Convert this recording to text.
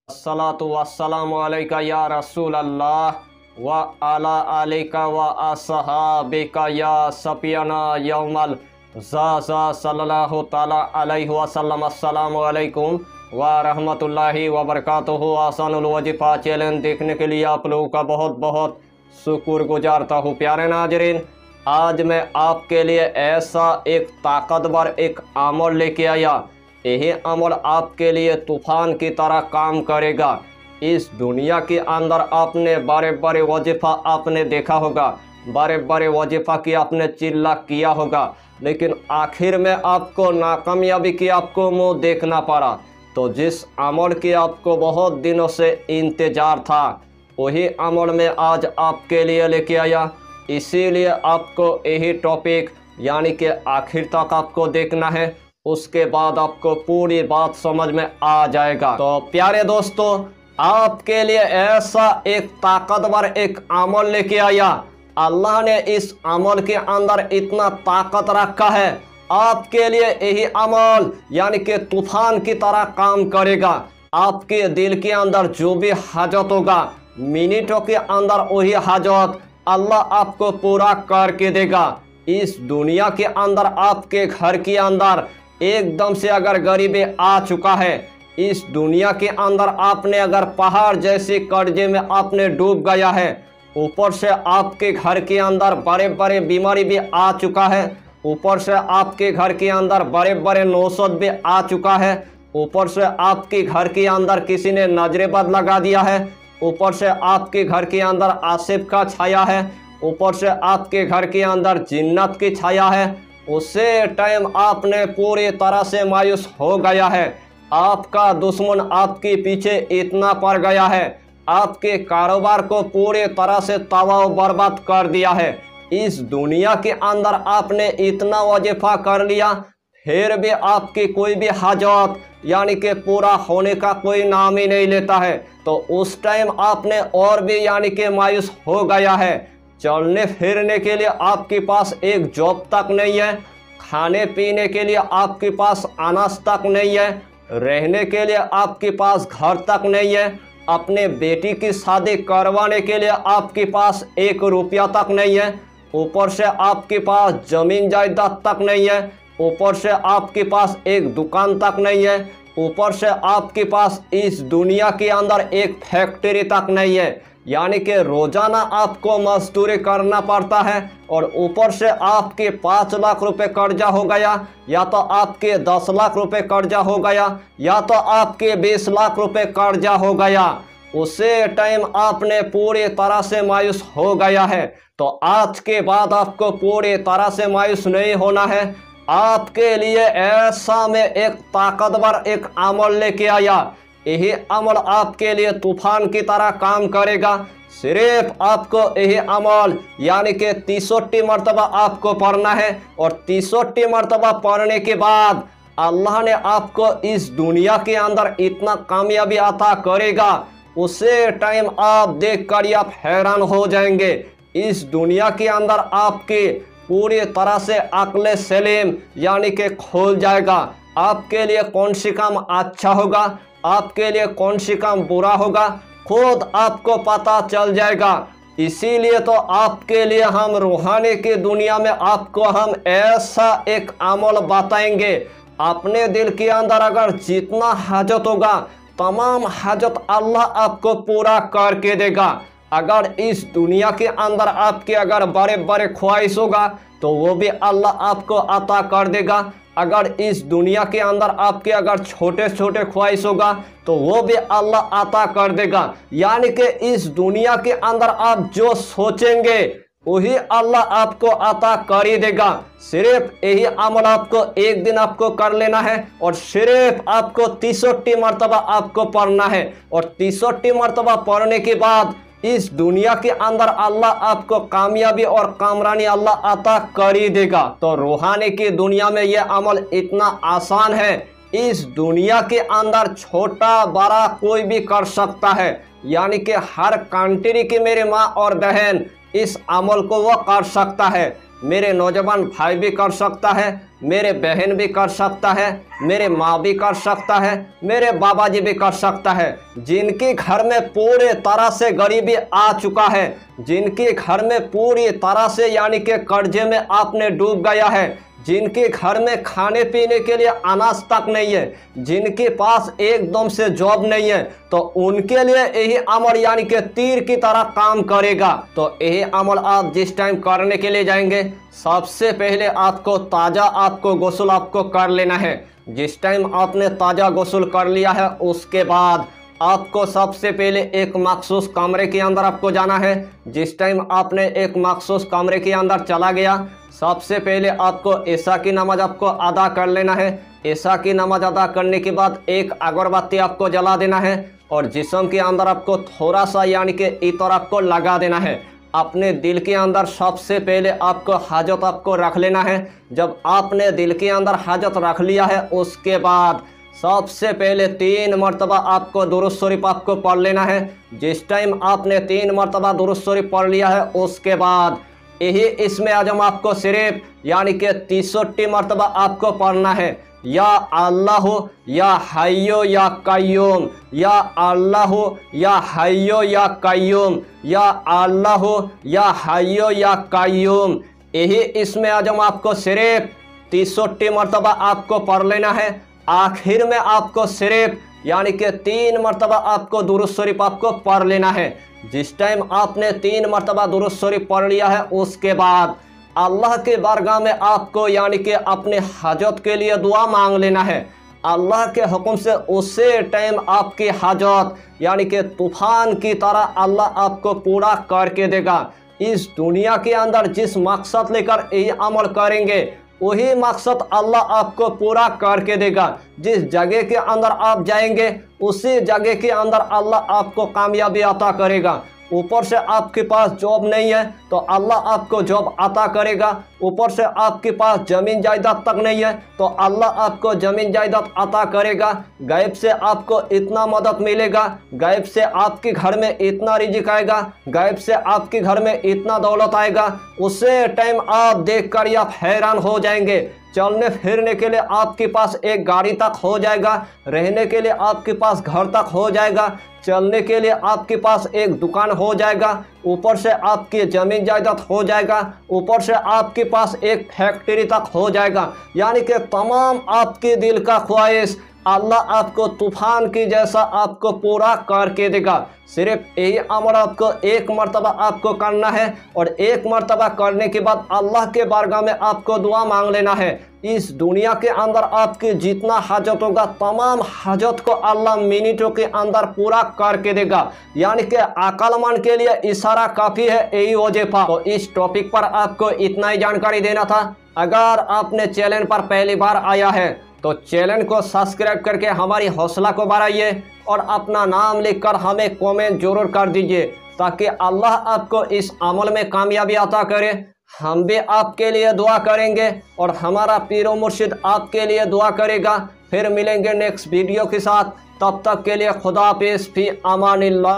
अस्सलातु वस्सलामु अलैका या रसूल अल्लाह व अला आलिका व असहाबिका या सफियाना यौमल ज़ा सल्लल्लाहु ताला अलैहि वसल्लम। अस्सलामु अलैकुम व रहमतुल्लाहि व बरकातुहू। आसानुल वजीफ़ा चैलेंज देखने के लिए आप लोगों का बहुत बहुत शुक्रगुजारता हूँ। प्यारे नाज़रीन, आज मैं आपके लिए ऐसा एक ताकतवर एक अमल लेके आया। यही अमल आपके लिए तूफान की तरह काम करेगा। इस दुनिया के अंदर आपने बड़े बड़े वजीफ़ा आपने देखा होगा, बड़े बड़े वजीफ़ा की आपने चिल्ला किया होगा, लेकिन आखिर में आपको नाकामयाबी की आपको मुंह देखना पड़ा। तो जिस अमल की आपको बहुत दिनों से इंतज़ार था, वही अमल में आज आपके लिए लेके आया। इसीलिए आपको यही टॉपिक यानी कि आखिर तक आपको देखना है, उसके बाद आपको पूरी बात समझ में आ जाएगा। तो प्यारे दोस्तों, आपके लिए ऐसा एक ताकतवर एक अमल लेके आया। अल्लाह ने इस अमल के अंदर इतना ताकत रखा है, आपके लिए यही अमल यानी कि तूफान की तरह काम करेगा। आपके दिल के अंदर जो भी हाजत होगा, मिनटों के अंदर वही हाजत अल्लाह आपको पूरा करके देगा। इस दुनिया के अंदर आपके घर के अंदर एकदम से अगर गरीबी आ चुका है, इस दुनिया के अंदर आपने अगर पहाड़ जैसे कर्जे में आपने डूब गया है, ऊपर से आपके घर के अंदर बड़े बड़े बीमारी भी आ चुका है, ऊपर से आपके घर के अंदर बड़े बड़े नौसत भी आ चुका है, ऊपर से आपके घर के अंदर किसी ने नजरेबद लगा दिया है, ऊपर से आपके घर के अंदर आसिफ का छाया है, ऊपर से आपके घर के अंदर जिन्नत की छाया है। उसे टाइम आपने पूरी तरह से मायूस हो गया है। आपका दुश्मन आपके पीछे इतना पड़ गया है, आपके कारोबार को पूरी तरह से तबाह बर्बाद कर दिया है। इस दुनिया के अंदर आपने इतना वजीफा कर लिया, फिर भी आपकी कोई भी हाजत यानी कि पूरा होने का कोई नाम ही नहीं लेता है। तो उस टाइम आपने और भी यानी कि मायूस हो गया है। चलने फिरने के लिए आपके पास एक जॉब तक नहीं है, खाने पीने के लिए आपके पास अनाज तक नहीं है, रहने के लिए आपके पास घर तक नहीं है, अपने बेटी की शादी करवाने के लिए आपके पास 1 रुपया तक नहीं है, ऊपर से आपके पास जमीन जायदाद तक नहीं है, ऊपर से आपके पास एक दुकान तक नहीं है, ऊपर से आपके पास इस दुनिया के अंदर एक फैक्ट्री तक नहीं है। यानी कि रोजाना आपको मजदूरी करना पड़ता है, और ऊपर से आपके 5 लाख रुपए कर्जा हो गया, या तो आपके 10 लाख रुपए कर्जा हो गया, या तो आपके 20 लाख रुपए कर्जा हो गया। उसे टाइम आपने पूरी तरह से मायूस हो गया है। तो आज के बाद आपको पूरी तरह से मायूस नहीं होना है। आपके लिए ऐसा में एक ताकतवर एक अमल लेके आया। यही अमल आपके लिए तूफान की तरह काम करेगा। सिर्फ आपको यही अमल यानी कि 63 मरतबा आपको पढ़ना है, और 63 मरतबा पढ़ने के बाद अल्लाह ने आपको इस दुनिया के अंदर इतना कामयाबी अता करेगा, उसे टाइम आप देख कर आप हैरान हो जाएंगे। इस दुनिया के अंदर आपकी पूरी तरह से अक्ल सलीम यानी कि खोल जाएगा। आपके लिए कौन सी काम अच्छा होगा, आपके लिए कौन सी काम बुरा होगा, खुद आपको पता चल जाएगा। इसीलिए तो आपके लिए हम रूहानी की दुनिया में आपको हम ऐसा एक अमल बताएंगे। अपने दिल के अंदर अगर जितना हाजत होगा, तमाम हाजत अल्लाह आपको पूरा करके देगा। अगर इस दुनिया के अंदर आपके अगर बड़े बड़े ख्वाहिश होगा, तो वो भी अल्लाह आपको अता कर देगा। अगर इस दुनिया के अंदर आपके अगर छोटे छोटे ख्वाहिश होगा, तो वो भी अल्लाह अता कर देगा। यानी कि इस दुनिया के अंदर आप जो सोचेंगे वही अल्लाह आपको अता कर ही देगा। सिर्फ यही अमल आपको एक दिन आपको कर लेना है, और सिर्फ आपको 63 मरतबा आपको पढ़ना है, और 63 मरतबा पढ़ने के बाद इस दुनिया के अंदर अल्लाह आपको कामयाबी और कामरानी अल्लाह अता कर ही देगा। तो रूहानी की दुनिया में यह अमल इतना आसान है, इस दुनिया के अंदर छोटा बड़ा कोई भी कर सकता है। यानी कि हर कंट्री की मेरी माँ और बहन इस अमल को वो कर सकता है। मेरे नौजवान भाई भी कर सकता है, मेरे बहन भी कर सकता है, मेरे माँ भी कर सकता है, मेरे बाबा जी भी कर सकता है। जिनके घर में पूरे तरह से गरीबी आ चुका है, जिनके घर में पूरी तरह से यानी कि कर्जे में आपने डूब गया है, जिनके घर में खाने पीने के लिए अनाज तक नहीं है, जिनके पास एकदम से जॉब नहीं है, तो उनके लिए यही अमल यानी कि तीर की तरह काम करेगा। तो यही अमल आप जिस टाइम करने के लिए जाएंगे, सबसे पहले आपको गुस्ल आपको कर लेना है। जिस टाइम आपने ताज़ा गुस्ल कर लिया है, उसके बाद आपको सबसे पहले एक मखसूस कमरे के अंदर आपको जाना है। जिस टाइम आपने एक मखसूस कमरे के अंदर चला गया, सबसे पहले आपको ईशा की नमाज आपको अदा कर लेना है। ईशा की नमाज अदा करने के बाद एक अगरबत्ती आपको जला देना है और जिस्म के अंदर आपको थोड़ा सा यानी कि इतर आपको लगा देना है। अपने दिल के अंदर सबसे पहले आपको हाजत आपको रख लेना है। जब आपने दिल के अंदर हाजत रख लिया है, उसके बाद सबसे पहले 3 मरतबा आपको दुरूद शरीफ आपको पढ़ लेना है। जिस टाइम आपने 3 मरतबा दुरूद शरीफ पढ़ लिया है, उसके बाद यही इसमें आजम आपको सिर्फ यानी कि 63 मरतबा आपको पढ़ना है। या अल्लाह या हय्यो या कय्यूम, या अल्लाह या हय्यो या कय्यूम, या अल्लाह या हय्यो या कय्यूम। यही इसमें आजम आपको सिर्फ 63 मरतबा आपको पढ़ लेना है। आखिर में आपको सिर्फ यानी कि 3 मरतबा आपको दुरूद शरीफ आपको पढ़ लेना है। जिस टाइम आपने 3 मरतबा दुरूद शरीफ पढ़ लिया है, उसके बाद अल्लाह के बारगाह में आपको यानी कि अपने हाजत के लिए दुआ मांग लेना है। अल्लाह के हुक्म से उसी टाइम आपकी हाजत यानी कि तूफान की तरह अल्लाह आपको पूरा करके देगा। इस दुनिया के अंदर जिस मकसद लेकर ये अमल करेंगे, वही मकसद अल्लाह आपको पूरा करके देगा। जिस जगह के अंदर आप जाएंगे, उसी जगह के अंदर अल्लाह आपको कामयाबी अता करेगा। ऊपर से आपके पास जॉब नहीं है तो अल्लाह आपको जॉब अता करेगा। ऊपर से आपके पास ज़मीन जायदाद तक नहीं है तो अल्लाह आपको ज़मीन जायदाद अता करेगा। गैब से आपको इतना मदद मिलेगा, गैब से आपके घर में इतना रिज़्क़ आएगा, गैब से आपके घर में इतना दौलत आएगा। उसे टाइम आप देख कर आप हैरान हो जाएंगे। चलने फिरने के लिए आपके पास एक गाड़ी तक हो जाएगा, रहने के लिए आपके पास घर तक हो जाएगा, चलने के लिए आपके पास एक दुकान हो जाएगा, ऊपर से आपकी ज़मीन जायदाद हो जाएगा, ऊपर से आपके पास एक फैक्ट्री तक हो जाएगा। यानी कि तमाम आपके दिल का ख्वाहिश अल्लाह आपको तूफान की जैसा आपको पूरा करके देगा। सिर्फ यही अमल आपको 1 मरतबा आपको करना है और 1 मरतबा करने के बाद अल्लाह के बारगाह में आपको दुआ मांग लेना है। इस दुनिया के अंदर आपकी जितना हाजत होगा, तमाम हाजत को अल्लाह मिनटों के अंदर पूरा करके देगा। यानी कि अक्लमंद के लिए इशारा काफ़ी है, यही वजीफा। तो इस टॉपिक पर आपको इतना ही जानकारी देना था। अगर आपने चैनल पर पहली बार आया है तो चैनल को सब्सक्राइब करके हमारी हौसला को बढ़ाइए और अपना नाम लिखकर हमें कमेंट जरूर कर दीजिए, ताकि अल्लाह आपको इस अमल में कामयाबी अता करे। हम भी आपके लिए दुआ करेंगे और हमारा पीर मुर्शिद आपके लिए दुआ करेगा। फिर मिलेंगे नेक्स्ट वीडियो के साथ, तब तक के लिए खुदा हाफिज़, फी अमानिल्लाह।